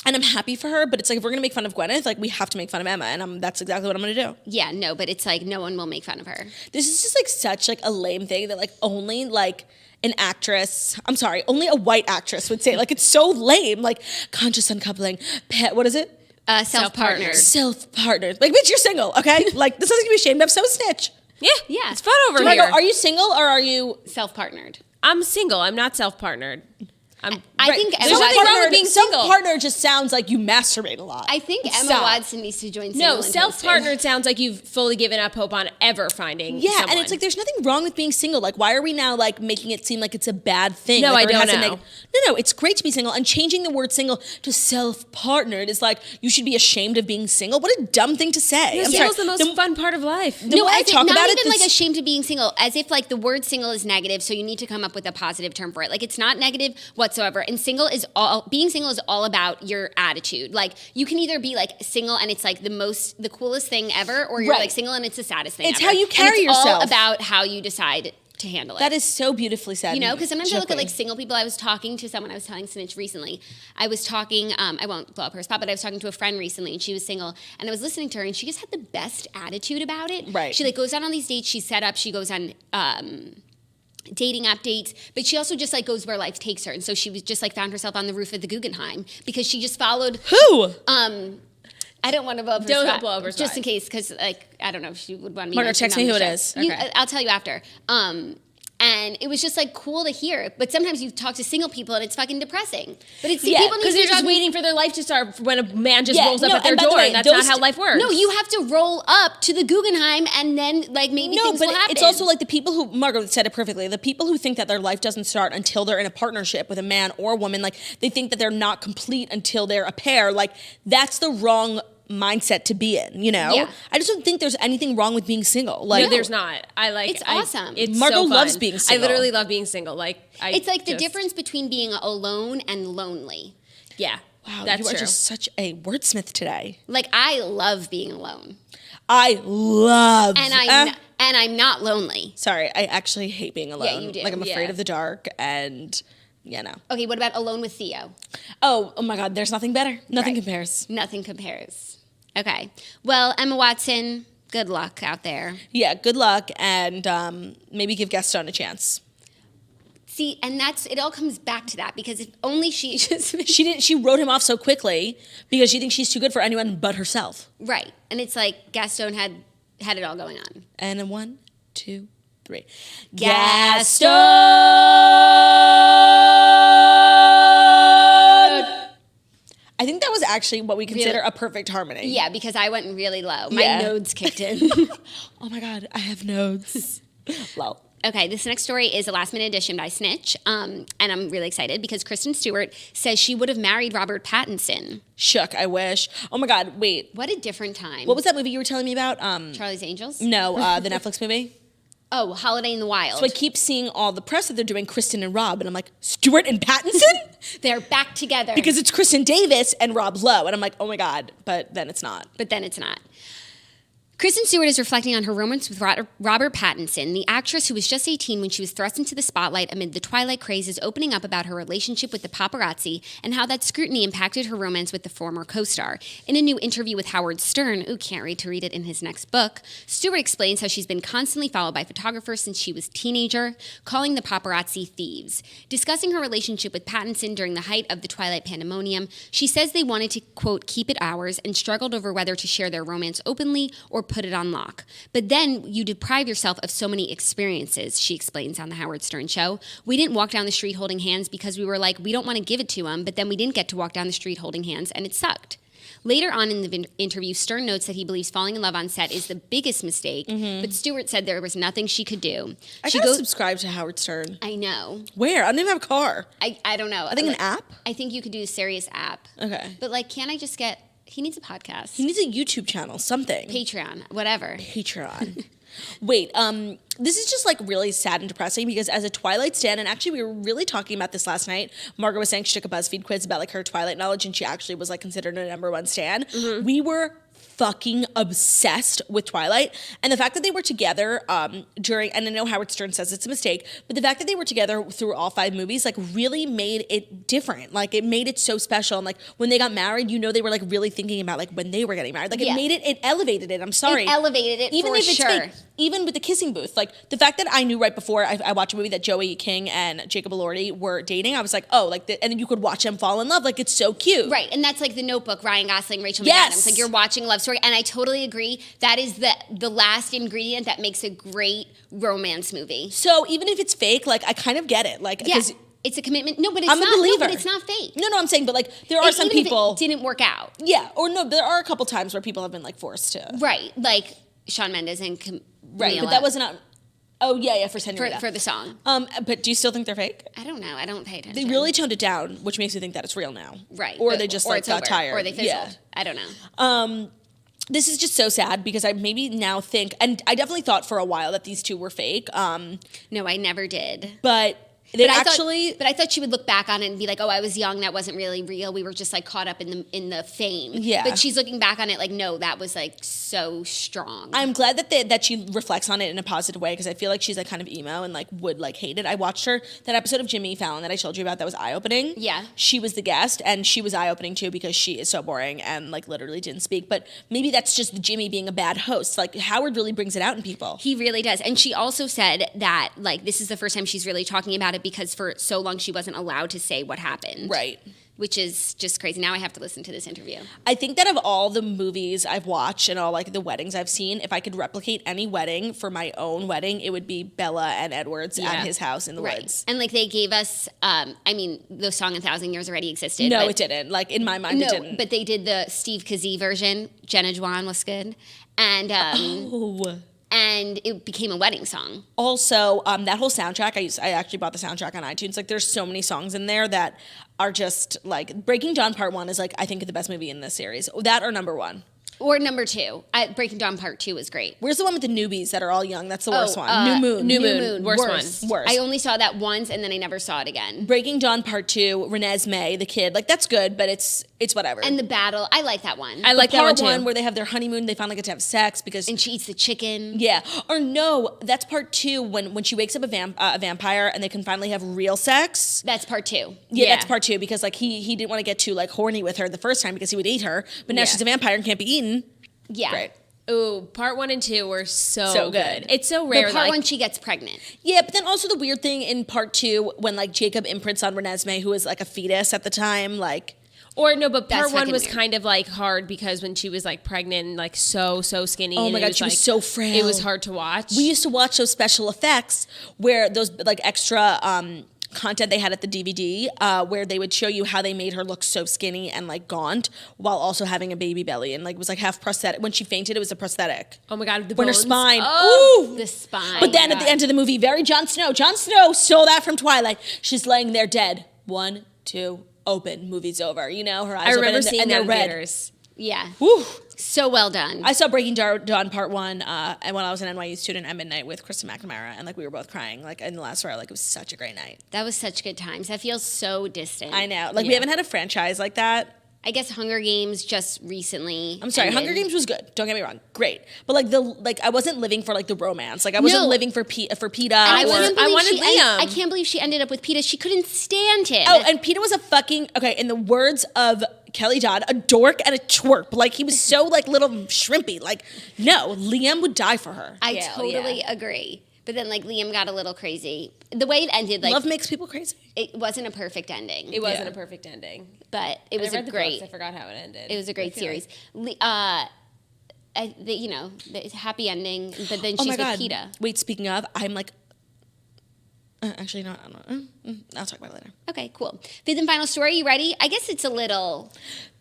And I'm happy for her, but it's like if we're gonna make fun of Gwyneth, like we have to make fun of Emma, and that's exactly what I'm gonna do. Yeah, no, but it's like no one will make fun of her. This is just like such like a lame thing that like only like an actress, I'm sorry, only a white actress would say. Like it's so lame. Like conscious uncoupling, what is it? Self-partnered. Self-partnered. Like bitch, you're single, okay? Like this doesn't to be ashamed of. So snitch. Yeah. Yeah. It's fun over Do I here. go, are you single or are you Self-partnered. I'm single. I'm not self-partnered. I think Emma There's nothing Watson, wrong with being single. Self-partner just sounds like you masturbate a lot. I think Emma Stop. Watson needs to join single No, and self-partnered sounds like you've fully given up hope on ever finding Yeah, someone. and it's like there's nothing wrong with being single. Like, why are we now like making it seem like it's a bad thing? No, like, I or it don't has a know. No, it's great to be single. And changing the word single to self-partnered is like you should be ashamed of being single. What a dumb thing to say. I'm single's sorry. the most fun part of life. The way I as if, talk not about even it, like ashamed of being single, as if like the word single is negative, so you need to come up with a positive term for it. Like it's not negative whatsoever. And being single is all about your attitude. Like you can either be like single and it's like the coolest thing ever, or you're Right. like single and it's the saddest thing It's ever. how you carry and it's yourself. all about how you decide to handle it. that is so beautifully said. You know, because sometimes I look at like Shipley. single people. I was talking to someone, I was telling Snitch recently. I was talking, I won't blow up her spot, but I was talking to a friend recently and she was single and I was listening to her and she just had the best attitude about it. Right. She like goes out on these dates, she's set up, she goes on dating app dates, but she also just like goes where life takes her. And so she was just like found herself on the roof of the Guggenheim because she just followed. Who? I don't want to blow up her Don't spot. blow up her just spot. in case, because like I don't know if she would want me. Margaret, mentioning text on me the who it show. is. Okay. I'll tell you after. And it was just like cool to hear. But sometimes you talk to single people and it's fucking depressing. But it's Yeah, people need Because to they're just talk- waiting for their life to start when a man just Yeah, rolls up no, at their and by the door, way, and that's those not how life works. No, you have to roll up to the Guggenheim and then like maybe No, things but will happen. it's also like the people who, Margaret said it perfectly, the people who think that their life doesn't start until they're in a partnership with a man or a woman, like they think that they're not complete until they're a pair, like that's the wrong mindset to be in, you know? Yeah. I just don't think there's anything wrong with being single. Like, No, there's not. It's awesome. It's Margot so fun. loves being single. I literally love being single. Like it's like the difference between being alone and lonely. Yeah, Wow, that's you are true. just such a wordsmith today. Like I love being alone, I love. and I'm not lonely. Sorry, I actually hate being alone. Yeah, you do. Like I'm afraid Yeah. of the dark, and no. Okay, what about alone with Theo? Oh my God, there's nothing better. Nothing Right. compares. Nothing compares. Okay. Well, Emma Watson, Good luck out there. Yeah, good luck, and maybe give Gaston a chance. See, and it all comes back to that, because if only she just... She wrote him off so quickly because she thinks she's too good for anyone but herself. Right. And it's like Gaston had it all going on. And then 1, 2, 3. Gaston! I think that was actually what we consider a perfect harmony. Yeah, because I went really low. My nodes kicked in. Oh my God, I have nodes. Low. Okay, this next story is a last-minute addition by Snitch, and I'm really excited because Kristen Stewart says she would have married Robert Pattinson. Shook, I wish. Oh my God, wait. What a different time. What was that movie you were telling me about? Charlie's Angels? No, the Netflix movie. Oh, Holiday in the Wild. So I keep seeing all the press that they're doing Kristen and Rob, and I'm like, Stewart and Pattinson? They're back together. Because it's Kristen Davis and Rob Lowe, and I'm like, oh my God, but then it's not. Kristen Stewart is reflecting on her romance with Robert Pattinson. The actress, who was just 18 when she was thrust into the spotlight amid the Twilight craze, is opening up about her relationship with the paparazzi and how that scrutiny impacted her romance with the former co-star. In a new interview with Howard Stern, can't wait to read it in his next book, Stewart explains how she's been constantly followed by photographers since she was a teenager, calling the paparazzi thieves. Discussing her relationship with Pattinson during the height of the Twilight pandemonium, she says they wanted to, quote, keep it ours and struggled over whether to share their romance openly or put it on lock. But then you deprive yourself of so many experiences, she explains on the Howard Stern show. We didn't walk down the street holding hands because we were like, we don't want to give it to him, but then we didn't get to walk down the street holding hands, and it sucked. Later on in the interview, Stern notes that he believes falling in love on set is the biggest mistake, but Stewart said there was nothing she could do. I gotta subscribe to Howard Stern. I know. Where? I don't even have a car. I don't know. I think an app? I think you could do a Sirius app. Okay. But like, can't I just get... He needs a podcast. He needs a YouTube channel, something. Patreon, whatever. Patreon. Wait, this is just like really sad and depressing because as a Twilight stan, and actually we were really talking about this last night, Margaret was saying she took a BuzzFeed quiz about like her Twilight knowledge and she actually was like considered a #1 stan. Mm-hmm. We were fucking obsessed with Twilight, and the fact that they were together during, and I know Howard Stern says it's a mistake, but the fact that they were together through all 5 movies like really made it different. Like it made it so special, and like when they got married, you know, they were like really thinking about like when they were getting married. Like it elevated it. I'm sorry, it elevated it even for if it's sure. fake. Even with the kissing booth, like the fact that I knew right before I watched a movie that Joey King and Jacob Elordi were dating, I was like, oh, like, and then you could watch them fall in love. Like, it's so cute. Right, and that's like The Notebook, Ryan Gosling, Rachel McAdams. Like, you're watching a love story, and I totally agree. That is the last ingredient that makes a great romance movie. So even if it's fake, like, I kind of get it. Like, yeah. It's a commitment. No, but it's I'm not. a believer. No, but it's not fake. No, I'm saying, but like, there are some people. If it didn't work out. Yeah, or no, there are a couple times where people have been like forced to. Right, like Shawn Mendes and Right, but that wasn't a... Oh, yeah, for Senorita. For the song. But do you still think they're fake? I don't know. I don't pay attention. They really toned it down, which makes me think that it's real now. Right. Or they just like got tired. Or they fizzled. Yeah. I don't know. This is just so sad because I maybe now think, and I definitely thought for a while that these two were fake. No, I never did. But... But I thought she would look back on it and be like, "Oh, I was young. That wasn't really real. We were just like caught up in the fame." Yeah. But she's looking back on it like, "No, that was like so strong." I'm glad that she reflects on it in a positive way because I feel like she's like kind of emo and like would like hate it. I watched that episode of Jimmy Fallon that I told you about that was eye opening. Yeah. She was the guest and she was eye opening too because she is so boring and like literally didn't speak. But maybe that's just Jimmy being a bad host. Like Howard really brings it out in people. He really does. And she also said that like this is the first time she's really talking about it because for so long she wasn't allowed to say what happened. Right. Which is just crazy. Now I have to listen to this interview. I think that of all the movies I've watched and all like the weddings I've seen, if I could replicate any wedding for my own wedding, it would be Bella and Edward's at his house in the woods. And like they gave us, I mean, the song 1,000 Years already existed. No, it didn't. Like in my mind, it didn't. But they did the Steve Kazee version. Jenna Juan was good. And and it became a wedding song. Also, that whole soundtrack, I actually bought the soundtrack on iTunes. Like, there's so many songs in there that are just, like, Breaking Dawn Part 1 is, like, I think the best movie in this series. That or number 1. Or number 2. Breaking Dawn Part 2 was great. Where's the one with the newbies that are all young? That's the worst one. New Moon. Worst one. Worst. I only saw that once, and then I never saw it again. Breaking Dawn Part 2, Renesmee, the kid. Like, that's good, but it's whatever. And The Battle. I like that one. I like that one, too. Part 1 where they have their honeymoon, they finally get to have sex because... And she eats the chicken. Yeah. Or no, that's Part 2 when she wakes up a vampire and they can finally have real sex. That's Part 2. Yeah, that's Part 2 because, like, he didn't want to get too, like, horny with her the first time because he would eat her, but now she's a vampire and can't be eaten. Yeah. Great. Ooh, part 1 and 2 were So good. It's so rare. The part 1, she gets pregnant. Yeah, but then also the weird thing in part 2 when like Jacob imprints on Renesmee, who was like a fetus at the time, like. Or no, but part That's 1 was weird. kind of like hard because when she was like pregnant and like so skinny. Oh my and God, she was so frail. It was hard to watch. We used to watch those special effects where those like extra content they had at the DVD where they would show you how they made her look so skinny and like gaunt while also having a baby belly, and like it was like half prosthetic. When she fainted, it was a prosthetic. Oh my God, the When her bones. spine. Oh, Ooh. The spine. But then at the end of the movie, very Jon Snow. Jon Snow stole that from Twilight. She's laying there dead. 1, 2, open. Movie's over. You know, her eyes I open remember and seeing and that they're in red. theaters. Yeah. Woo. So well done. I saw Breaking Dawn Part 1 and when I was an NYU student at midnight with Kristen McNamara, and like we were both crying like in the last row. Like it was such a great night. That was such good times. That feels so distant. I know. Like we haven't had a franchise like that. I guess Hunger Games just recently. I'm sorry, ended. Hunger Games was good. Don't get me wrong, great. But like I wasn't living for like the romance. Like I wasn't No. living for Peta. And I wanted Liam. I can't believe she ended up with Peta. She couldn't stand him. Oh, and Peta was a fucking in the words of Kelly Dodd, a dork and a twerp. Like he was so like little shrimpy. Like no, Liam would die for her. I totally agree. But then like Liam got a little crazy. The way it ended, like Love makes people crazy. it wasn't a perfect ending. It wasn't a perfect ending. but it was I read a the books, great. I forgot how it ended. It was a great I feel series. like- The happy ending, but then Oh she's my with God. Peta. Wait, speaking of, I'm like, actually no, I'll talk about it later. Okay, cool. Fifth and final story. You ready? I guess it's a little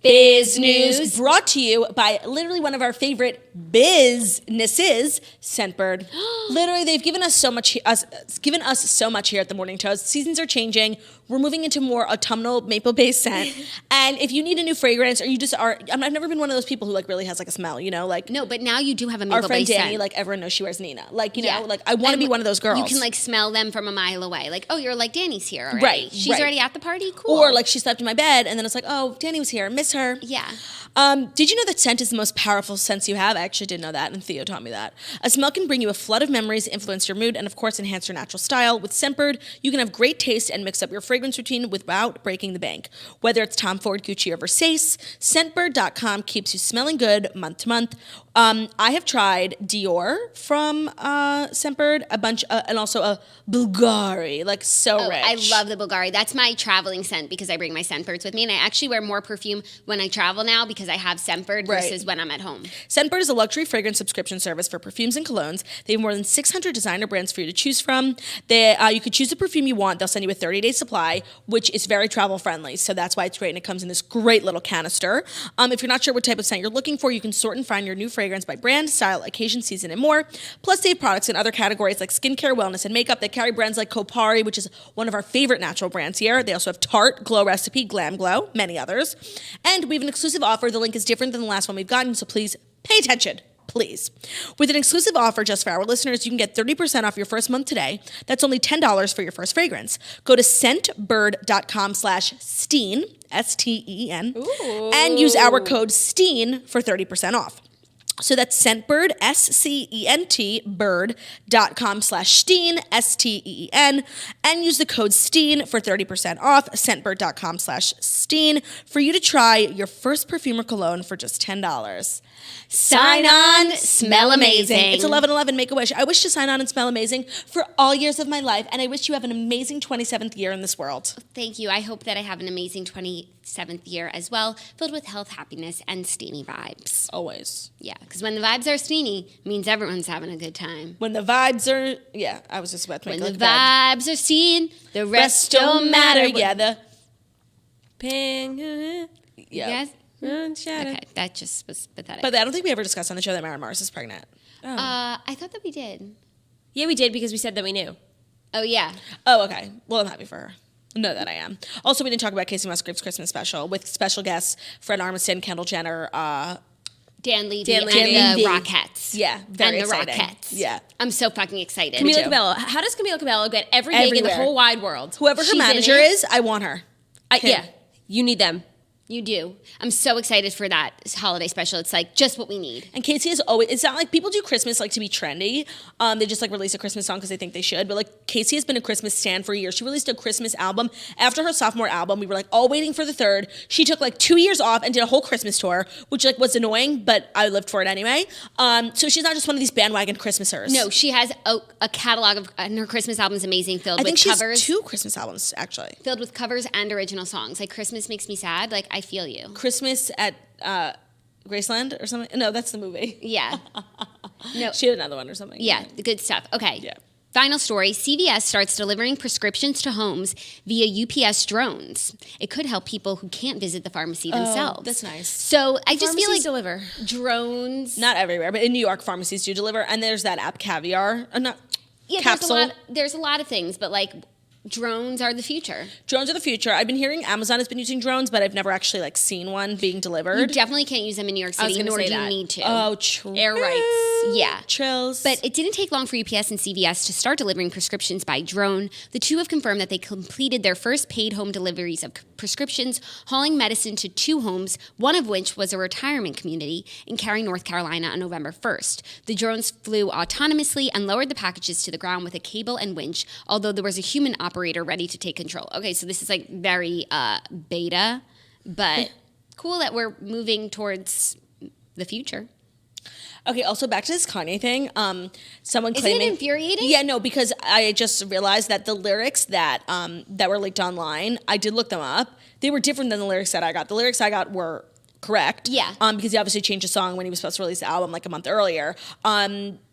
Biz news brought to you by literally one of our favorite businesses, Scentbird. Literally, they've given us so much here at the Morning Toast. Seasons are changing. We're moving into more autumnal maple-based scent. And if you need a new fragrance, or you just are, I've never been one of those people who like really has like a smell, you know, like no. But now you do have a our maple friend base Danny. scent. Like everyone knows she wears Nina. Like you Yeah. know, like I want to be one of those girls. You can like smell them from a mile away. Like, oh, you're like Danny's here already. Right, She's right. already at the party. Cool. Or like she slept in my bed, and then it's like, oh, Danny was here. I miss her. yeah. Did you know that scent is the most powerful sense you have? I actually didn't know that, and Theo taught me that. A smell can bring you a flood of memories, influence your mood, and of course enhance your natural style. With Scentbird, you can have great taste and mix up your fragrance routine without breaking the bank. Whether it's Tom Ford, Gucci, or Versace, Scentbird.com keeps you smelling good month to month. I have tried Dior from Scentbird, a bunch, and also a Bulgari, like so rich. I love the Bulgari. That's my traveling scent because I bring my Scentbirds with me, and I actually wear more perfume when I travel now because I have Scentbird versus when I'm at home. Scentbird is a luxury fragrance subscription service for perfumes and colognes. They have more than 600 designer brands for you to choose from. You could choose the perfume you want. They'll send you a 30-day supply, which is very travel friendly. So that's why it's great, and it comes in this great little canister. If you're not sure what type of scent you're looking for, you can sort and find your new fragrance by brand, style, occasion, season, and more. Plus, they have products in other categories like skincare, wellness, and makeup. They carry brands like Kopari, which is one of our favorite natural brands here. They also have Tarte, Glow Recipe, Glam Glow, many others. And we have an exclusive offer. The link is different than the last one we've gotten, so please pay attention. Please. With an exclusive offer just for our listeners, you can get 30% off your first month today. That's only $10 for your first fragrance. Go to scentbird.com/Steen, S-T-E-E-N, and use our code STEEN for 30% off. So that's Scentbird, S-C-E-N-T, bird.com/Steen, S-T-E-E-N, and use the code STEEN for 30% off, Scentbird.com/Steen, for you to try your first perfume or cologne for just $10. Sign on, smell amazing. It's 11/11, make a wish. I wish to sign on and smell amazing for all years of my life, and I wish you have an amazing 27th year in this world. Thank you. I hope that I have an amazing 27th year as well, filled with health, happiness, and steeny vibes. Always. Yeah, because when the vibes are steeny, it means everyone's having a good time. When the vibes are, I was just about to make When like the vibes are seen, the rest don't matter. Yeah, the Ping. yes. Shadow. Okay, that just was pathetic. But I don't think we ever discussed on the show that Mara Mars is pregnant. I thought that we did. Yeah, we did because we said that we knew. Oh yeah. Oh, okay. Well, I'm happy for her. Know that I am. Also, we didn't talk about Casey Musgrave's Christmas special with special guests Fred Armisen, Kendall Jenner. Dan Levy Dan and Levy. the Rockettes. Yeah, very and the exciting. Rockettes. Yeah. I'm so fucking excited. Camila too. Cabello. How does Camila Cabello get every gig in the Everywhere. whole wide world? Whoever her She's in manager it. is, I want her. Him. Yeah, you need them. You do. I'm so excited for that holiday special. It's like just what we need. And Casey is always, it's not like people do Christmas like to be trendy. They just like release a Christmas song because they think they should. But like Casey has been a Christmas stan for years. She released a Christmas album. After her sophomore album, we were like all waiting for the third. She took like 2 years off and did a whole Christmas tour, which like was annoying, but I lived for it anyway. So she's not just one of these bandwagon Christmasers. No, she has a catalog of, and her Christmas album is amazing, filled with covers. I think she has 2 Christmas albums actually. Filled with covers and original songs. Like Christmas Makes Me Sad. Like I feel you. Christmas at Graceland or something. No, that's the movie. Yeah. No. She had another one or something. Yeah, the good stuff. Okay. Yeah. Final story, CVS starts delivering prescriptions to homes via UPS drones. It could help people who can't visit the pharmacy themselves. That's nice. So I just feel like deliver drones. Not everywhere, but in New York, pharmacies do deliver. And there's that app Caviar. Capsule. There's a lot of things, but like drones are the future. Drones are the future. I've been hearing Amazon has been using drones, but I've never actually like seen one being delivered. You definitely can't use them in New York City, nor do you need to. Oh, air rights. Yeah. Chills. But it didn't take long for UPS and CVS to start delivering prescriptions by drone. The two have confirmed that they completed their first paid home deliveries of prescriptions, hauling medicine to 2 homes, one of which was a retirement community in Cary, North Carolina on November 1st. The drones flew autonomously and lowered the packages to the ground with a cable and winch, although there was a human operator ready to take control. Okay, so this is like very beta, but cool that we're moving towards the future. Okay, also back to this Kanye thing. Someone claiming... Isn't it infuriating? Yeah, no, because I just realized that the lyrics that were leaked online, I did look them up. They were different than the lyrics that I got. The lyrics I got were correct. Yeah. Because he obviously changed the song when he was supposed to release the album like a month earlier.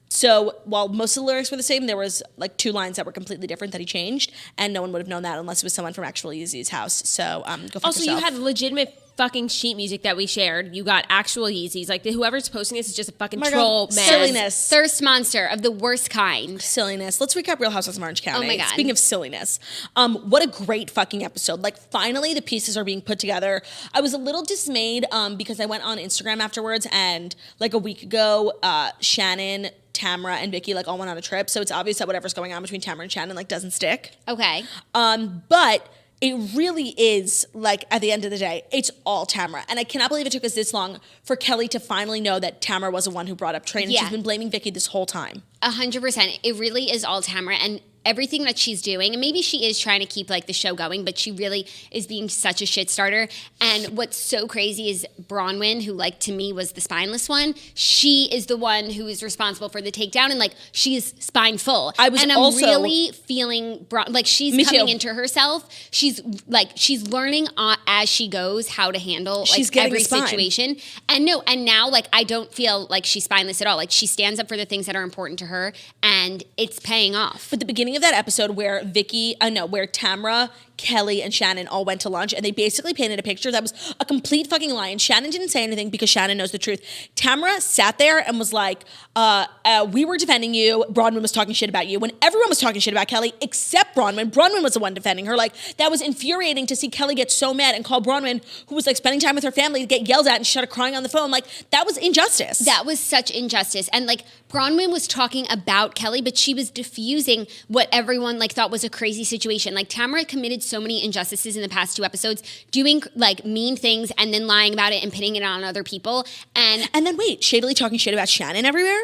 So while most of the lyrics were the same, there was like 2 lines that were completely different that he changed, and no one would have known that unless it was someone from actual Yeezy's house. So go fuck Also, yourself. you had legitimate fucking sheet music that we shared. You got actual Yeezys. Like whoever's posting this is just a fucking troll, man. Silliness. Thirst monster of the worst kind. Silliness. Let's recap Real Housewives of Orange County. Oh my God. Speaking of silliness, what a great fucking episode. Like finally the pieces are being put together. I was a little dismayed because I went on Instagram afterwards and like a week ago, Shannon, Tamra, and Vicky like all went on a trip. So it's obvious that whatever's going on between Tamra and Shannon like doesn't stick. Okay. But it really is, like, at the end of the day, it's all Tamra. And I cannot believe it took us this long for Kelly to finally know that Tamra was the one who brought up Train. And she's been blaming Vicky this whole time. 100%. It really is all Tamra. And everything that she's doing, and maybe she is trying to keep like the show going, but she really is being such a shit starter. And what's so crazy is Bronwyn, who like to me was the spineless one, she is the one who is responsible for the takedown, and like she is spine full. I'm really feeling like she's coming into herself. She's learning as she goes how to handle like every situation. And now like I don't feel like she's spineless at all. Like she stands up for the things that are important to her, and it's paying off. But the beginning of that episode where where Tamra, Kelly, and Shannon all went to lunch, and they basically painted a picture that was a complete fucking lie. And Shannon didn't say anything because Shannon knows the truth. Tamra sat there and was like, we were defending you. Bronwyn was talking shit about you. When everyone was talking shit about Kelly, except Bronwyn. Bronwyn was the one defending her. Like, that was infuriating to see Kelly get so mad and call Bronwyn, who was like spending time with her family, get yelled at, and she started crying on the phone. Like, that was injustice. That was such injustice. And like, Bronwyn was talking about Kelly, but she was diffusing what everyone like thought was a crazy situation. Like, Tamra committed so many injustices in the past 2 episodes, doing like mean things and then lying about it and pinning it on other people. And then wait, shadily talking shit about Shannon everywhere?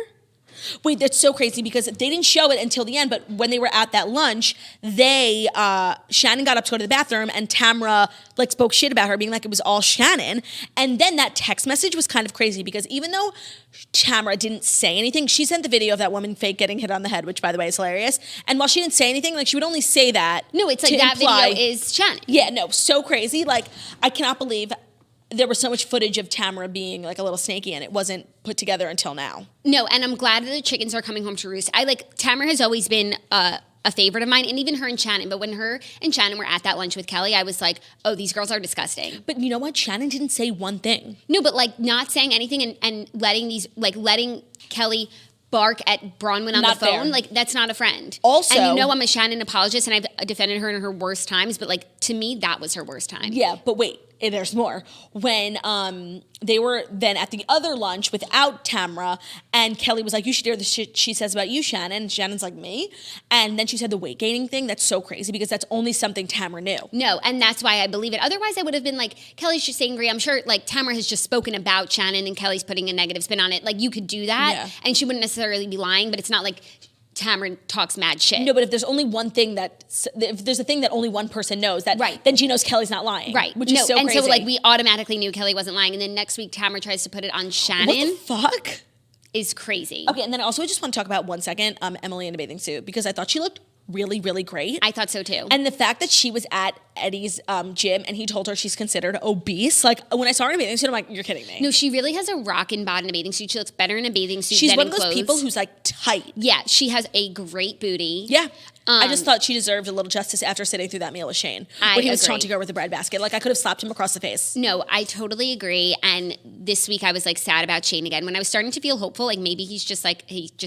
Wait, that's so crazy because they didn't show it until the end, but when they were at that lunch, Shannon got up to go to the bathroom and Tamra like spoke shit about her, being like it was all Shannon. And then that text message was kind of crazy because even though Tamra didn't say anything, she sent the video of that woman fake getting hit on the head, which by the way is hilarious. And while she didn't say anything, like she would only say that. No, it's like that video is Shannon. Yeah, no, so crazy. Like I cannot believe there was so much footage of Tamra being like a little snaky and it wasn't put together until now. No, and I'm glad that the chickens are coming home to roost. Tamra has always been a favorite of mine, and even her and Shannon. But when her and Shannon were at that lunch with Kelly, I was like, oh, these girls are disgusting. But you know what? Shannon didn't say one thing. No, but like not saying anything and letting Kelly bark at Bronwyn on the phone, fair. Like that's not a friend. Also, and I'm a Shannon apologist, and I've defended her in her worst times, but like to me, that was her worst time. Yeah, but wait. there's more. When they were then at the other lunch without Tamra, and Kelly was like, you should hear the shit she says about you, Shannon. And Shannon's like, me? And then she said the weight gaining thing. That's so crazy because that's only something Tamra knew. No, and that's why I believe it. Otherwise, I would have been like, Kelly's just angry. I'm sure like Tamra has just spoken about Shannon and Kelly's putting a negative spin on it. Like you could do that and she wouldn't necessarily be lying, but it's not like Tamra talks mad shit. No, but if there's only one thing if there's a thing that only one person knows, then she knows Kelly's not lying. Right. Which is so crazy. And so like we automatically knew Kelly wasn't lying. And then next week Tamra tries to put it on Shannon. What the fuck? Is crazy. Okay, and then also I just want to talk about 1 second Emily in a bathing suit because I thought she looked really, really great. I thought so too. And the fact that she was at Eddie's gym and he told her she's considered obese, like when I saw her in a bathing suit, I'm like, you're kidding me. No, she really has a rockin' bod in a bathing suit. She looks better in a bathing suit She's than one in of those clothes. people who's like tight. Yeah, she has a great booty. Yeah. I just thought she deserved a little justice after sitting through that meal with Shane. When he was taunting her with the bread basket. Like I could have slapped him across the face. No, I totally agree. And this week I was like sad about Shane again. When I was starting to feel hopeful, like maybe he just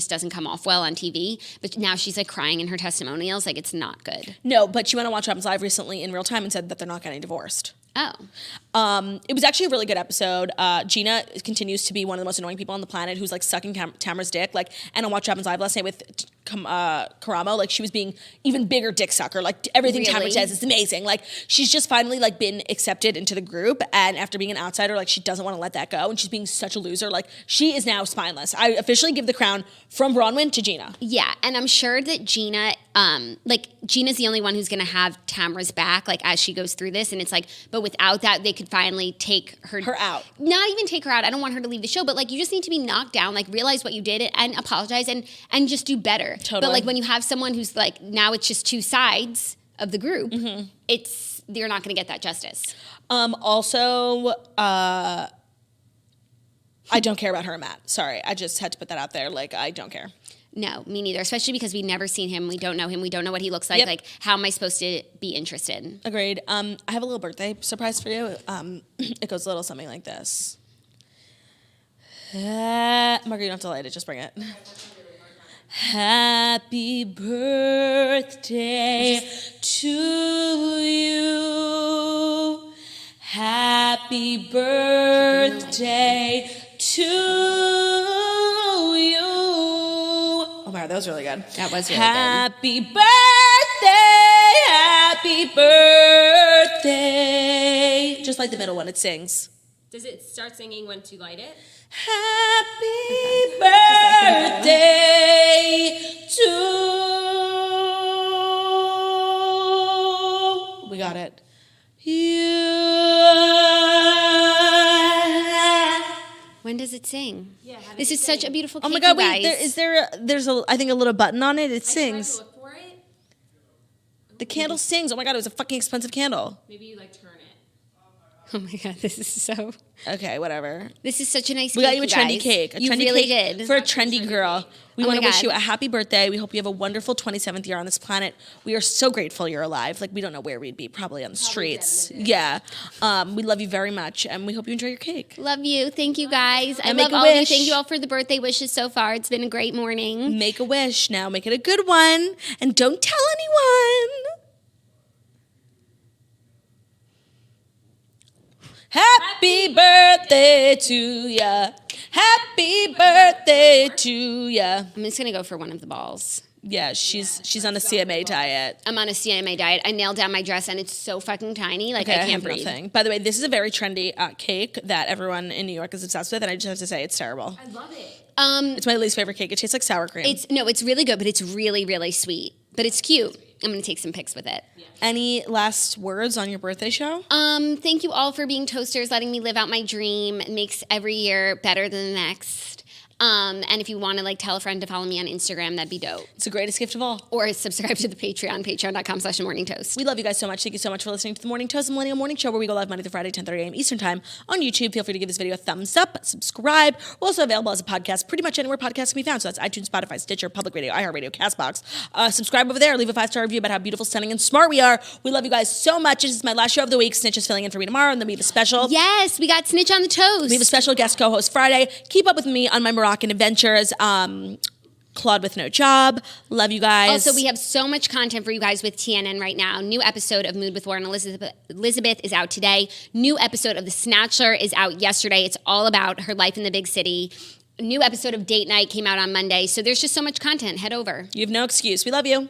doesn't come off well on TV. But now she's like crying in her testimonials. Like it's not good. No, but she went on Watch What Happens Live recently in real time and said that they're not getting divorced. Oh. It was actually a really good episode. Gina continues to be one of the most annoying people on the planet who's like sucking Tamra's dick. Like, and on Watch What Happens Live last night with Karamo, like she was being even bigger dick sucker. Like everything Really? Tamra says is amazing. Like she's just finally like been accepted into the group, and after being an outsider, like she doesn't want to let that go, and she's being such a loser. Like she is now spineless. I officially give the crown from Bronwyn to Gina. Yeah, and I'm sure that Gina, Gina's the only one who's gonna have Tamra's back, like as she goes through this, and it's like, but without that, they could finally take her out. Not even take her out. I don't want her to leave the show, but like you just need to be knocked down, like realize what you did and apologize and just do better. Totally. But like when you have someone who's like now it's just two sides of the group, you're not gonna get that justice. Also, I don't care about her and Matt. Sorry, I just had to put that out there. Like I don't care. No, me neither. Especially because we've never seen him. We don't know him. We don't know what he looks like. Yep. Like, how am I supposed to be interested? Agreed. I have a little birthday surprise for you. It goes a little something like this. Margaret, you don't have to light it. Just bring it. Happy birthday to you. Happy birthday to you. Oh my God, that was really good. That was really Happy birthday, happy birthday. Just like the middle one, it sings. Does it start singing once you light it? Happy birthday to... We got it. When does it sing? Yeah, this is such a beautiful cake, oh my God, you wait, guys. there's I think a little button on it. It sings. Look for it. The candle sings. Oh my God, it was a fucking expensive candle. Maybe you like turn it. Oh my God, this is so... Okay, whatever. This is such a nice We cake, got you a trendy cake. You really did. For a trendy girl. We Oh want to my wish God. you a happy birthday. We hope you have a wonderful 27th year on this planet. We are so grateful you're alive. Like, we don't know where we'd be. Probably on the streets. Yeah. We love you very much, and we hope you enjoy your cake. Love you. Thank you, guys. I And make love a all of you. wish. Thank you all for the birthday wishes so far. It's been a great morning. Make a wish. Now make it a good one. And don't tell anyone. Happy birthday to ya. Happy birthday to ya. I'm just going to go for one of the balls. Yeah, she's on a CMA diet. I'm on a CMA diet. I nailed down my dress, and it's so fucking tiny. Like, Okay, I I can't have breathe. nothing. By the way, this is a very trendy cake that everyone in New York is obsessed with, and I just have to say it's terrible. I love it. It's my least favorite cake. It tastes like sour cream. It's really good, but it's really, really sweet. But it's cute. I'm going to take some pics with it. Any last words on your birthday show? Thank you all for being toasters, letting me live out my dream. It makes every year better than the next. And if you want to tell a friend to follow me on Instagram, that'd be dope. It's the greatest gift of all. Or subscribe to the Patreon, patreon.com/morningtoast. We love you guys so much. Thank you so much for listening to the Morning Toast, the Millennial Morning Show, where we go live Monday through Friday, 10:30 a.m. Eastern Time on YouTube. Feel free to give this video a thumbs up, subscribe. We're also available as a podcast pretty much anywhere podcasts can be found. So that's iTunes, Spotify, Stitcher, Public Radio, iHeartRadio, CastBox. Subscribe over there. Leave a 5-star review about how beautiful, stunning, and smart we are. We love you guys so much. This is my last show of the week. Snitch is filling in for me tomorrow, and then we have a special. Yes, we got Snitch on the Toast. We have a special guest co-host Friday. Keep up with me on my Moroccan adventures. Claude with no job. Love you guys. Also, we have so much content for you guys with TNN right now. New episode of Mood with Warren Elizabeth is out today. New episode of The Snatcher is out yesterday. It's all about her life in the big city. New episode of Date Night came out on Monday. So there's just so much content. Head over. You have no excuse. We love you.